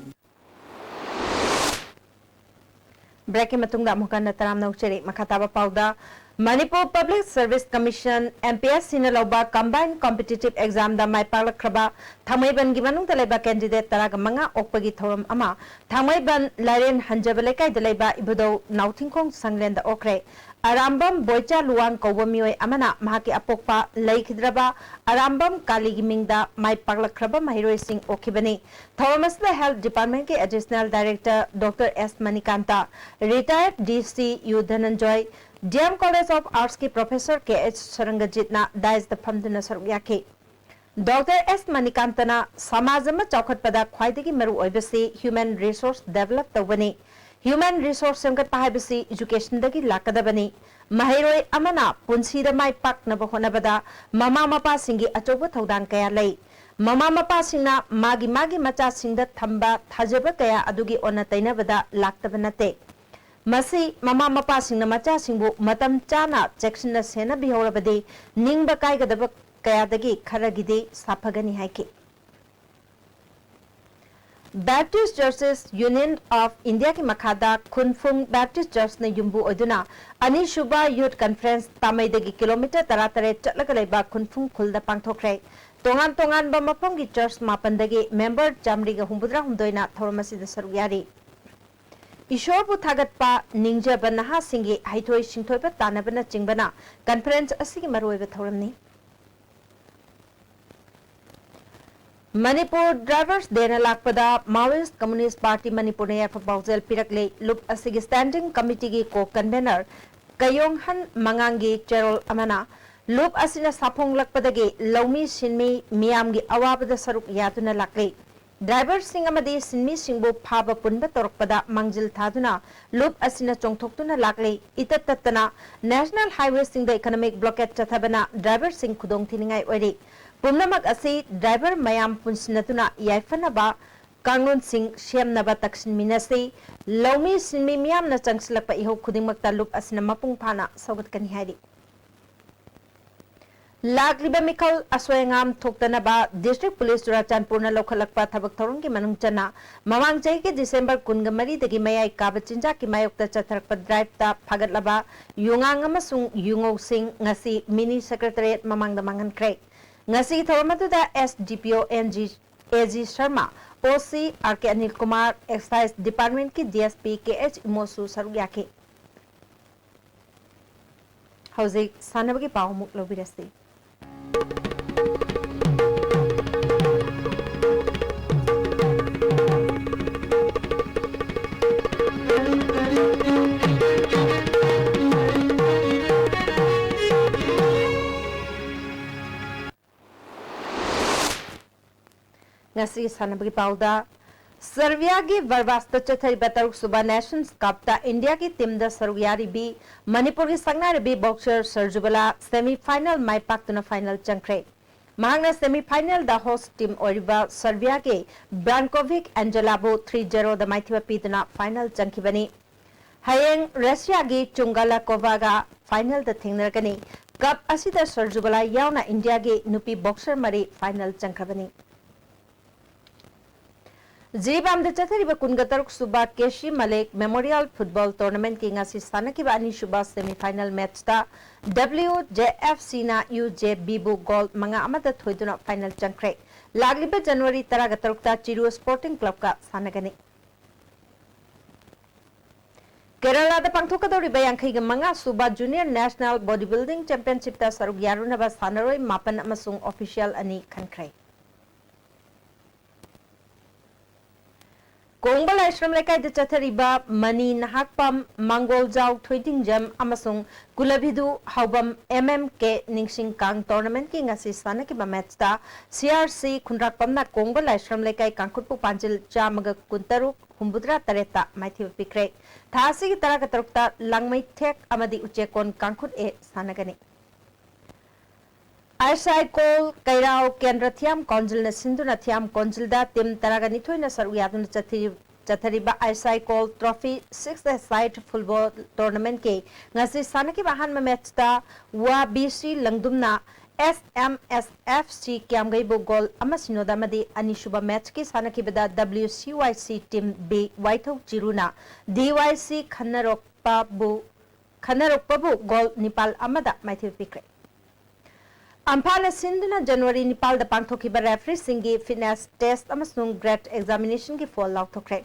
Breaking matungda mukan taram na ucheri makataba pauda Manipur Public Service Commission MPS Sinaloba Combined Competitive Exam da mai parlakraba Thamaiban gi manung taleba candidate taraga manga okpagi thoram ama Thamaiban Laren Hanjabale kai daleba ibudo Nauthingkhong Sanglenda okre Arambam Boicha Luang Kawamioi Amana Mahaki Apokpa Laikhidraba Arambam Kaligi Mingda mai parlakraba Mahiroi Singh Okibani Thomasla Health Department ke Additional Director Dr. S. Manikanta Retired DC U Dhananjoy DM College of Arts के professor के H सरंगजितना दाइज the फंदना सरगया के doctor S मणिकांतना समाज में चौखट पदा ख्वाइदगी मरु ओइबसी ह्यूमन रिसोर्स डेवलप तवनी ह्यूमन रिसोर्स संगत पाहाबसी education दगी लाकदबनी महिरोय Amna पुंसीद my पाकनब होनबदा mama Mopa सिंगी अचोब थौदान कया लई ममा मपा सिंगना मागी मागी मचा सिंगद थंबा थाजब कया अदुगी ओना तैनबदा लाक्तब नते मसी ममा मपा सिंगना मचा सिंगबु मतम चाना चेक्शन सेना बिहोरबदे निंगबा कायगदब कयादगी खरगिदे साफगनी हाइके Baptist Churches Union of India की मखादा खुनफुंग Baptist Church ने युम्बु ओदुना अनिशुबा यूथ कॉन्फ्रेंस तामैदगी किलोमीटर तरातरे चटलगलेबा खुनफुंग खुलदा पांगथोखरे तोंगान तोंगान बा मफंगी चर्च मापनदगी मेंबर जामरीगा हुंबुद्रा हुंदोइना थोरमसिद सरुयारी ईश्वर थागतपा निंजब नहा सिंगी हाइथोय सिंथोयबा तानबना चिंगबना कॉन्फ्रेंस असिगी मरोयबा थोरमनी मणिपुर ड्राइवर्स देना लाखपदा माओइस्ट कम्युनिस्ट पार्टी मणिपुर ने पाउजेल पिरकले लुप असिगी स्टैंडिंग कमिटी की को कन्वेनर कयोंगहन मंगांगी चेरोल अमना लुप असिना साफोंगलकपदगी लौमी सिनमी मियामगी अवाबद सरुक यादुना लाकले ड्राइवर सिंह अमदी सिनमी सिंहबु फाब पुनब तोरकपदा मंजिल थादुना लुप असिना चोंगथोक्तुना लाकले इतततना नेशनल हाईवे सिंह द इकोनॉमिक ब्लॉकेट चथबना ड्राइवर सिंह खुदोंग थिनिंगाई ओइरी पुनमक असी ड्राइवर मयाम पुनसिनतुना याइफनबा कांगलोन सिंह शेमनबा तक्सिनमिनसी लौमी सिनमी मियामना चंगसलकपा इहो खुदिमकता लुप असिना मपुंग फाना सौगतकनी हाइरी लाग्लिबा मिखल असोयंगाम थोक्तनबा डिस्ट्रिक्ट पुलिस चुराचानपुरना लौखलकपा थबक थौरंग की मनुंगचना ममांग चही के दिसंबर 23 दगी मयाई काबा चिंजा की मायोक्ता चथरकपा ड्राइव ता फागतलबा युंगांग अमसुंग युंगौ सिंह ngasi मिनी सेक्रेटरीट ममांगदा मांगनख्रे ngasi थौरमदुदा SDPO AG Sharma OC RK Anil Kumar excise department की डीएसपी के एच इमोसु सरुयाके हौजिक सानबगी पाव मुक लोबिरसी ngasi sanabagi pauda सर्बिया की बर्बास्त चथरिबा तरुक सुबा नेशंस कप ता इंडिया की टीम दा सरुयारी बी मणिपुर की संगनार बी बॉक्सर सर्जुबला सेमीफाइनल माई पाक्तुना फाइनल चंख्रे महांगना सेमीफाइनल दा होस्ट टीम ओरिबा सर्बिया के ब्रांकोविक एंजेलाबो 3-0 दा माइथिबा पीदुना फाइनल चंखिबनी हयेंग रशिया की चुंगालाकोवा फाइनल दा थेंगनरगनी कप असिदा सर्जुबला यावना इंडिया के नुपी बॉक्सर मरी फाइनल चंख्रबनी जीबाम द चथरिबा कुनगतरुक सुबा केशी मलिक मेमोरियल फुटबॉल टूर्नामेंट की ngasi सानकिबा अनि सुबा सेमीफाइनल मैच ता WJFC ना UJB बु गोल मंगा अमदा थोइदुना फाइनल चंख्रे लागलिबा जनवरी 13 ता चिरु स्पोर्टिंग क्लब का सानगनी केरला दा पांगथोकदौरिबा यांखैगा मंगा सुबा junior national body building championship ता सरुक यारुनबा सानरोय मापन अमसुंग ऑफिशियल अनि खनख्रे कोंगबल आश्रम लेकाय द चथरिबा मनी नहाकपम मंगोलजाव थोइटिंग जम अमसुंग कुलभिदु हौबम MMK निंगसिंग कांग टूर्नामेंट की ngasi सानकिबा मैच ता CRC खुनराकपमना कोंगबल आश्रम लेकाय कांगखुटपु पांजिल चामग कुंतरुक हुंबुद्रा तरेता माइथिब पिक्रे थासी की तरह कतरुकता लंगमै थेक अमदी उचेकोन कांगखुट ए सानगनी आईसाई कोल कैराव केंद्र थियाम कौंजिल न सिंधु न थियाम कौंजिल दा टीम तरागनी थोइना सरु यादुन चथरिबा आईसाई कोल trophy 6th side football tournament के ngasi सानकी बहान में मैच ता वा BC लंगदुमना SMSFC क्यामगैबो गोल अमसिनोदा मदी अनिशुबा मैच की सानकी बदा WCYC टीम B वाइथौ चिरुना DYC खन्नरोकपबु गोल नेपाल अमदा माइथि पिक्रे अम्फाल सिंधुना जनवरी नेपाल द पांथोखिबा रेफरी सिंगी फिटनेस टेस्ट अमसुंग ग्रेड एग्जामिनेशन की फॉल लाउथोख्रे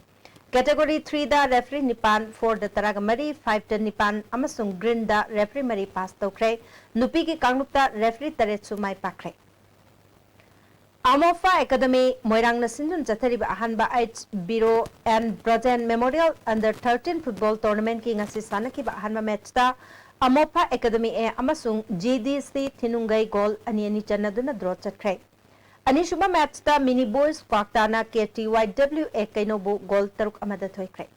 कैटेगरी 3 दा रेफरी निपान 4 द तराग मरी 5 द निपान अमसुंग ग्रीन दा रेफरी मरी पास तोख्रे नुपी की कांगनुक्ता रेफरी तरेचु माई पाख्रे अमोफा एकेडमी मोइरांग सिंधुन चथरिबा अहानबा H Biro and Brajen memorial under 13 football tournament की ngasi सानकिबा अहानबा मैच ता अमोफा एकेडमी ए अमसुंग GDC थिनुंगै गोल अनि अनि चन्नदुना ड्रॉ चख्रे अनिशुबा मैच ता मिनी बॉयज क्वाक्टाना KTYW ए कैनोबु गोल तरुक अमदा थोइख्रे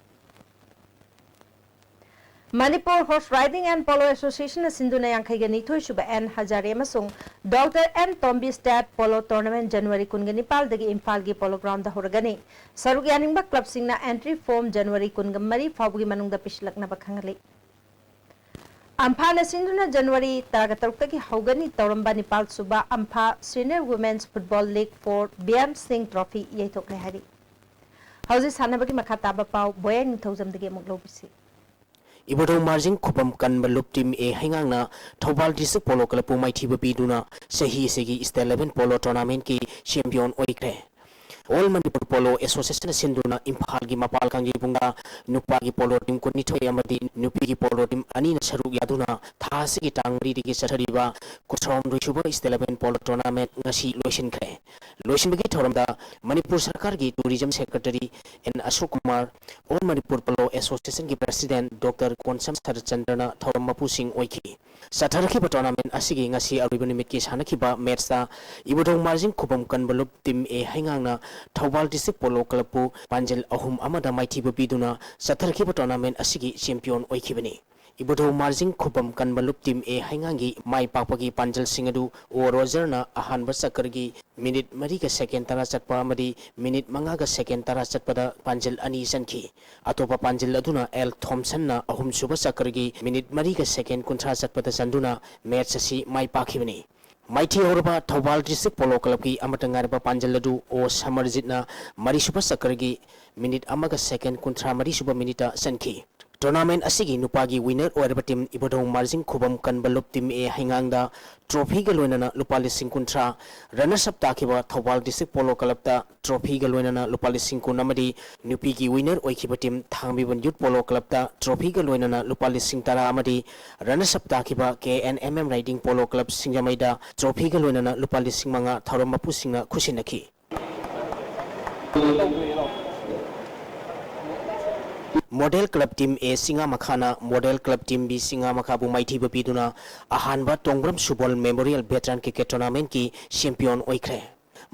Manipur horse riding and polo association सिंधुना यांखैगा निथोइ सुबा एन हजारे अमसुंग doctor N Tombi state polo tournament जनवरी 19 दगी इम्फाल की पोलो ग्राउंड दा होरगनी सरुक यानिंगबा क्लब सिंगना एंट्री फॉर्म जनवरी 19 फावगी मनुंगदा पिछलकनबा खंगले अम्फा सिंधुना जनवरी 13 की हौगनी तौरंबा नेपाल सुबा अम्फा senior women's football league for BM Singh trophy येथोक्रे हरि हौजी सानबगी मखा ताबा पाव बोयंग निथौजमदगी मुगलोबिसी इबोदो मार्जिंग खुबम कनबलुप टीम ए हैंगांगना थौबाल डिस्ट्रिक्ट पोलो क्लब माइथिबा पीदुना सही सेगी स्टेट 11 पोलो टूर्नामेंट की चैंपियन ओइख्रे ऑल मणिपुर पोलो एसोसिएशन सिंधुना इम्फाल की मपाल कांगी बुंगा नुपा की पोलो टीम को निथोय अमदी नुपी की पोलो टीम अनि सरुक यादुना थासी की टांगरी की सथरिबा कुथरम रुचुबा स्टेट 11 पोलो टूर्नामेंट ngasi लोइसिनख्रे लोइसिनबगी थौरमदा मणिपुर सरकार की tourism secretary N Ashok Kumar all Manipur polo association की प्रेसिडेंट डॉक्टर कोनसम सरचंद्रना थौरम मपु सिंह ओइखी सथरखिबा टूर्नामेंट असिगी ngasi अरुबा निमित की सानखिबा मैच ता इबोदों मार्जिंग खुबम कनबलुप टीम ए हैंगांगना थौबाल डिस्ट्रिक्ट पोलो क्लब पांजिल अहुम अमदा माइथिबा पीदुना सथरखिबा टूर्नामेंट असिगी चैंपियन ओइखिबनी इबोदो मार्जिंग खुबम कनबलुप टीम ए हैंगांगी माई पापगी पांजल सिंगदु ओ रोजरना अहानबा चक्करगी मिनिट 3 का सेकेंड तरा चटपा अमदी मिनिट 5 का सेकेंड तरा चटपदा पांजल अनि सनखी अतोपा पांजल अदुना एल थॉमसन ना अहुम सुबा चक्करगी मिनिट 3 का सेकेंड कुंथरा चटपदा संदुना मैच असि माई पाखिबनी माइथी होरबा थौबाल डिस्ट्रिक्ट पोलो क्लब की अमतंगारबा पांजलदु ओ समरजितना मरीसुबा चक्करगी मिनिट 1 का सेकेंड कुंथरा मरीसुबा मिनिटा सनखी टूर्नामेंट असिगी नुपागी विनर ओरबा टीम इबोदो मार्जिंग खुबम कनबलुप टीम ए हैंगांगदा ट्रॉफी गलोइनना लुपा लिसिंग कुंथ्रा रनर्स अप ताखिबा थौबाल डिस्ट्रिक्ट पोलो क्लब ता ट्रॉफी गलोइनना लुपा लिसिंग कुनमदी नुपी की विनर ओइखिबा टीम थांगबिबन यूथ पोलो क्लब ता ट्रॉफी गलोइनना लुपा लिसिंग तरा अमदी रनर्स अप ताखिबा KNMM राइडिंग पोलो क्लब सिंगमैदा ट्रॉफी गलोइनना लुपा लिसिंग मंगा थौरम मपु सिंगना खुसिनखी मॉडल क्लब टीम ए सिंगा मखाना मॉडल क्लब टीम बी सिंगा मखाबु माइथिबा पीदुना अहानबा टोंग्रम सुबोल मेमोरियल वेटरन क्रिकेट टूर्नामेंट की चैंपियन ओइख्रे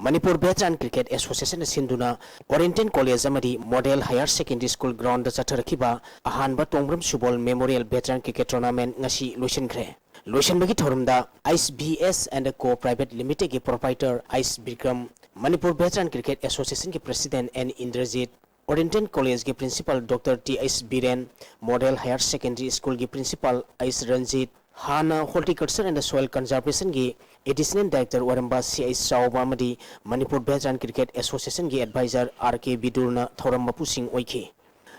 Manipur Veteran Cricket Association Sinduna Oriental College amadi Model Higher Secondary School ground chatharakiba ahanba Tongbram Subol Memorial Veteran Cricket Tournament ngasi loisinkhre. Loisinbagi thorumda Ice BS and Co Private Limited ki proprietor Ice Bikram, Manipur Veteran Cricket Association ki President N Indrajit, Oriental College ki Principal Dr. T. S. Biren, Model Higher Secondary School ki Principal Ice Ranjit, Hana Horticulture and Soil Conservation ki Additional Director Waramba C.I. Sauba amadi Manipur Veteran Cricket Association ki Advisor R.K. Bidurna Thoram Mapusing Oiki.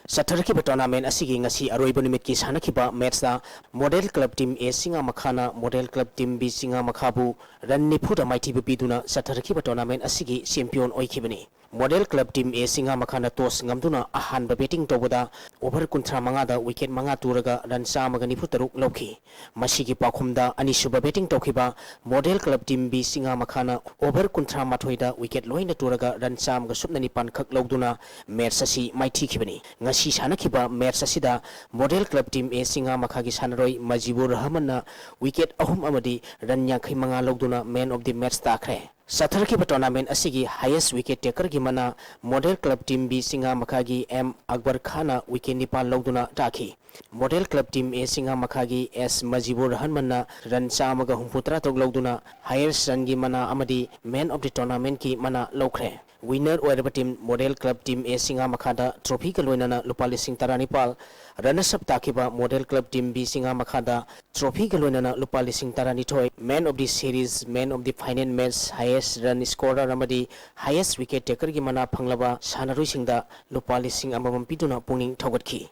Sataraki tournament asigi ngasi aroiba numit ki sanakiba match da Model Club Team A Singa Makhana Model Club Team B Singa Makhabu ran nipuda maiti biduna sataraki tournament asigi champion oikibani. Model Club Team A Singa Makhana tos ngamduna ahan ba betting toboda over kuntra manga da wicket manga turaga ran samaga niputaruk loki. Masigi pakhumda anishuba betting tokiba Model Club Team B Singa Makhana over kuntra mathoida wicket loina turaga ran samaga subnani pankak logduna match sasi maiti kibani. Ngasi sanakiba match asida Model Club Team A Singa Makhagi sanaroi Majibur Rahmanna wicket ahum amadi ran yakai manga logduna man of the match takre. Sataraki tournament asigi highest wicket taker gi mana Model Club Team B Singa Makhagi M Akbar Khana wicket nipal logduna taki. Model Club Team A Singa Makhagi S Majibur Rahmanna ran samaga humputra tog logduna highest run gi mana amadi man of the tournament ki mana lokre. Winner or team Model Club Team A Singa Makhada trophy kaloinana lupali sing taranipal runners up takiba Model Club Team B Singa Makhada trophy kaloinana lupali sing taranitoy man of the series man of the final match highest run scorer amadi highest wicket taker gi mana phanglaba sanaroi singda lupali sing amamam piduna pungning thogatki.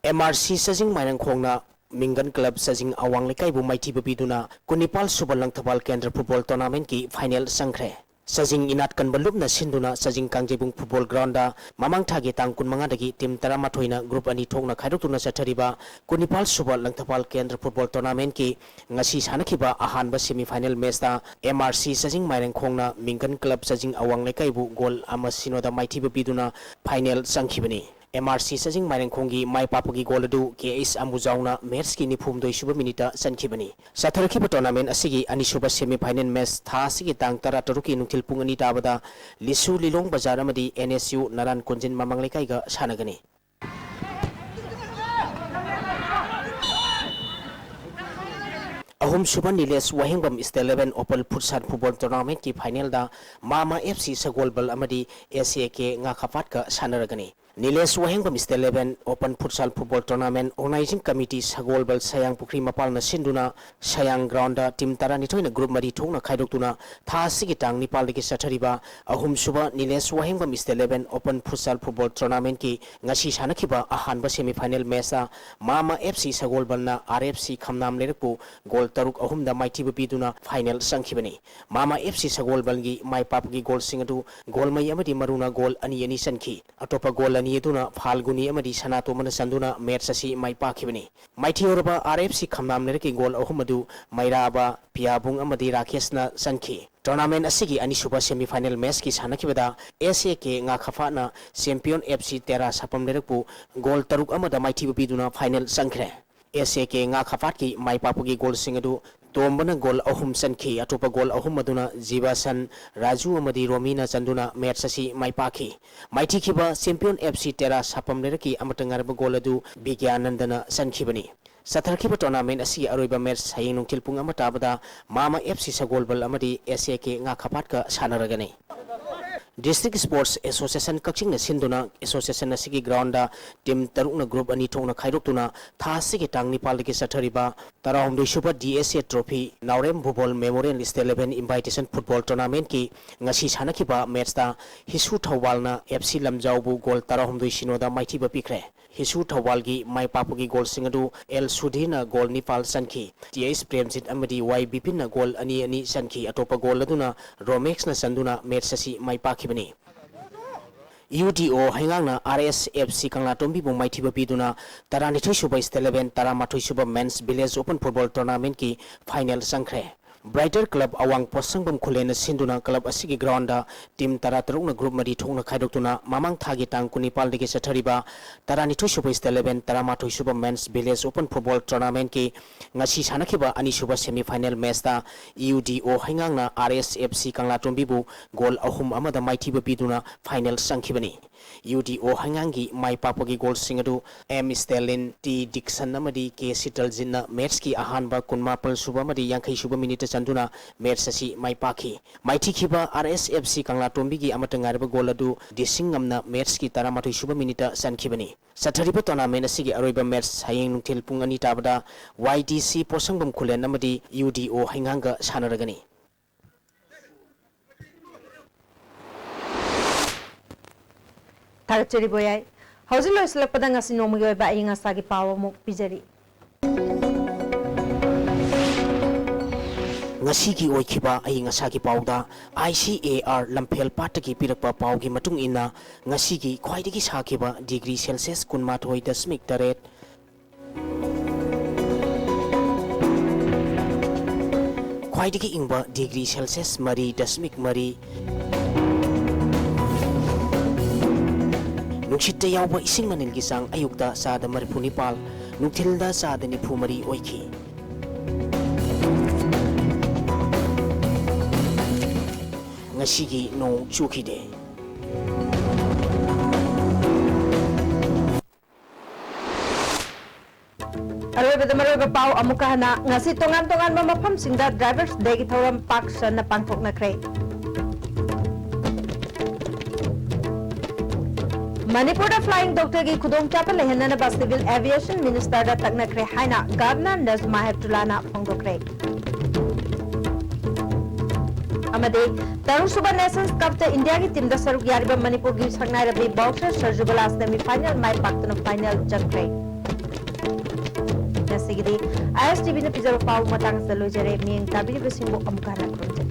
MRC Sajing Mainang Khongna Mingan Club Sajing Awang Lekai bu maiti biduna kunipal subalang thabal Kendra football tournament ki final sangkre. Sajing inat kan balub na sinduna Sajing Kangjebung football ground da mamang thagi tangkun manga dagi tim taramathoina group ani thokna khairotuna sathariba kunipal suba langthapal kendra football tournament ki ngasi sanakiba ahanba semi final match da MRC Sajing Maireng Khongna Mingan Club Sajing Awang Lekai bu goal ama sinoda maithiba biduna final sangkhibani. MRC Sajing Maireng Khonggi mai papagi goal adu KS Ambujauna match ki nifum doi suba minita sankhibani. Satharakiba tournament asigi ani suba semi final match tha asigi tang tara taruki nungthil pung ani tabada Lisu Lilong Bazar amadi NSU Naran Kunjin Mamang Lekai ga sanagani. Ahum Suban Niles Wahingbam is the 11 Opal Futsal Football Tournament ki final da Mama FC Sagolbal amadi SAK nga khafat ka sanaragani. Niles Wahingbam is the 11 Open Futsal Football Tournament Organizing Committee Sagolbal Sayang Pukri Mapal na sinduna Sayang Ground da Tim Taranitoy na group mari thong na khaidoktuna tha sigi tang Nepal ki sathariba Ahum Suba Niles Wahingbam is the 11 Open Futsal Football Tournament ki ngasi sanakiba ahanba semi final match Mama FC Sagolbal na RFC Khamnam lerpu goal taruk ahum da maiti biduna final sangkhibani. Mama FC Sagolbal gi mai papgi goal singadu goal mai amadi maruna goal ani ani sankhi atopa goal ani eduna Phalguni amadi Sanato mana sanduna match asi mai pakhibani. Maiti orba RFC Khamnam lerki goal ahum adu Mairaba Piabung amadi Rakeshna sankhi. Tournament asigi ani suba semi final match ki sanakibada SAK nga khafana champion FC Tera sapam lerpu goal taruk amada maiti biduna final sangkhre. SAK nga khafat ki mai papugi goal singadu tombana goal ahum sankhi atopa goal ahum maduna Jibasan Raju amadi Romina Chanduna match asi mai pakhi maiti khiba champion FC Tera sapam lerki amatangarba goal adu Bigyanandana sankhibani. Satharakiba tournament asi aroiba match hayeng nungthil pung ama tabada Mama FC Sagolbal amadi SAK nga khapat ka sanaragani. District Sports Association Kakching na sinduna association na sigi ground da team taruk na group ani thong na khairoktuna tha sigi tang Nepal ki sathariba tarahum doi super DSA trophy Naurem Bubol Memorial List 11 invitation football tournament ki ngasi sanakiba match da Hisu Thawal na FC Lamjau bu goal tarahum doi sinoda maiti ba pikre. Hisu Thawal gi mai papugi goal singadu El Sudhina goal Nepal sankhi TS Premjit amadi Y Bipin na goal ani ani sankhi atopa goal aduna Romex na sanduna match asi mai pakhibani. UDO Hangangna RSFC Kanglatombi bu maiti ba piduna Taranithoi suba 11 Taramathoi suba men's village open football tournament ki final sangkhre. Brighter Club awang posangam khulena sinduna club asigi grounda team tara tarukna group mari thongna khaidoktuna mamang thagi tang kunipal dege sathariba tarani thusuba state 11 tarama thusuba men's village open football tournament ki ngasi sanakhiba ani suba semi final match ta UDO haingangna RSFC Kanglatombi bu goal ahum amada maithiba piduna final sankhibani UDO hangangi mai papagi goal singadu M Stalin T Dixon amadi K Sitalzina match ki ahanba kunmapal suba madi yankhai suba minute chanduna match sasi mai paki maiti khiba RSFC Kanglatombi gi amatangarba goal adu disingamna match ki taramathoi suba minute sankhibani sathariba tournament asigi aroiba match hayeng nungthil pung ani tabada YDC posangbam khulen amadi UDO hanganga sanaragani Taracheri boyai hozilo islak padang asi nomugi oiba inga sagi pawa muk pijari ngasigi oikhiba ai ngasagi pauda ICAR lamphel pataki pirakpa paugi matung ina ngasigi khwaidagi sakhiba degree celsius kunmathoi dasmik taret khwaidagi ingba degree celsius mari dasmik mari Nukshita yawba ising manil gisang ayukta sada maripunipal nuktilda sada ni pumari oiki. Ngasigi no chukide. Aroiba pau amuka hana ngasi tongan-tongan mamapam singda drivers degi thoram paksa na pangthok na kre. Manipur flying doctor ki khudong chapa lehna ba civil aviation minister da takna kre haina governor Nazma Heptulana phongdokre amade tarung suba nations cup ta india ki team da saruk yariba manipur gi sangnai rabi boxer sarjubala semi final mai paktana final jakre nasigidi ISTV na pizaro pau matang sa lojare ming tabiri besingbo amkana kronje